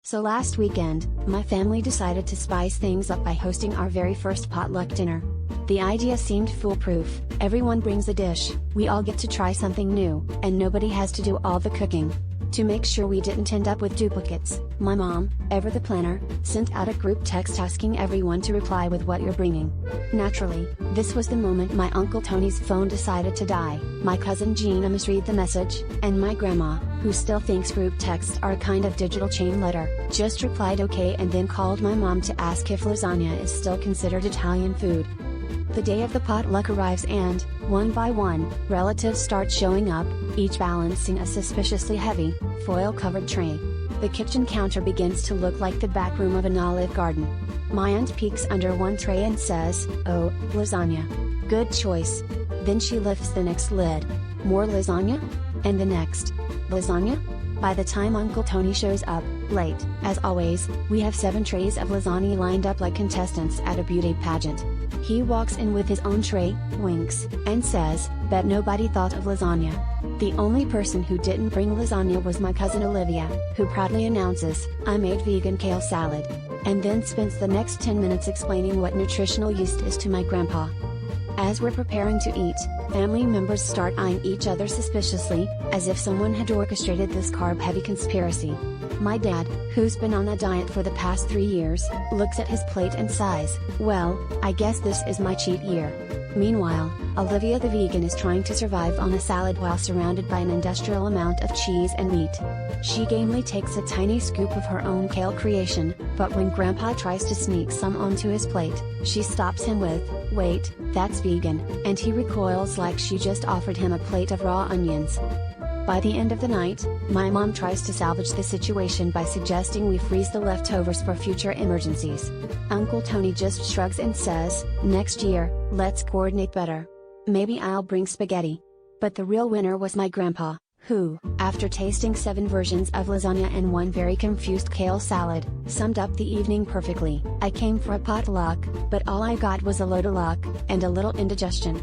So last weekend, my family decided to spice things up by hosting our very first potluck dinner. The idea seemed foolproof. Everyone brings a dish, we all get to try something new, and nobody has to do all the cooking. To make sure we didn't end up with duplicates, my mom, ever the planner, sent out a group text asking everyone to reply with what you're bringing. Naturally, this was the moment my Uncle Tony's phone decided to die. My cousin Gina misread the message, and my grandma, who still thinks group texts are a kind of digital chain letter, just replied okay and then called my mom to ask if lasagna is still considered Italian food. The day of the potluck arrives and, one by one, relatives start showing up, each balancing a suspiciously heavy, foil-covered tray. The kitchen counter begins to look like the back room of an olive garden. My aunt peeks under one tray and says, "Oh, lasagna. Good choice." Then she lifts the next lid. More lasagna? And the next. Lasagna? By the time Uncle Tony shows up, late, as always, we have 7 trays of lasagna lined up like contestants at a beauty pageant. He walks in with his own tray, winks, and says, "Bet nobody thought of lasagna." The only person who didn't bring lasagna was my cousin Olivia, who proudly announces, "I made vegan kale salad," and then spends the next 10 minutes explaining what nutritional yeast is to my grandpa. As we're preparing to eat, family members start eyeing each other suspiciously, as if someone had orchestrated this carb-heavy conspiracy. My dad, who's been on a diet for the past 3 years, looks at his plate and sighs, "Well, I guess this is my cheat year." Meanwhile, Olivia the vegan is trying to survive on a salad while surrounded by an industrial amount of cheese and meat. She gamely takes a tiny scoop of her own kale creation, but when Grandpa tries to sneak some onto his plate, she stops him with, "Wait, that's vegan," and he recoils like she just offered him a plate of raw onions. By the end of the night, my mom tries to salvage the situation by suggesting we freeze the leftovers for future emergencies. Uncle Tony just shrugs and says, "Next year, let's coordinate better. Maybe I'll bring spaghetti." But the real winner was my grandpa, who, after tasting 7 versions of lasagna and 1 very confused kale salad, summed up the evening perfectly. "I came for a potluck, but all I got was a load of luck, and a little indigestion."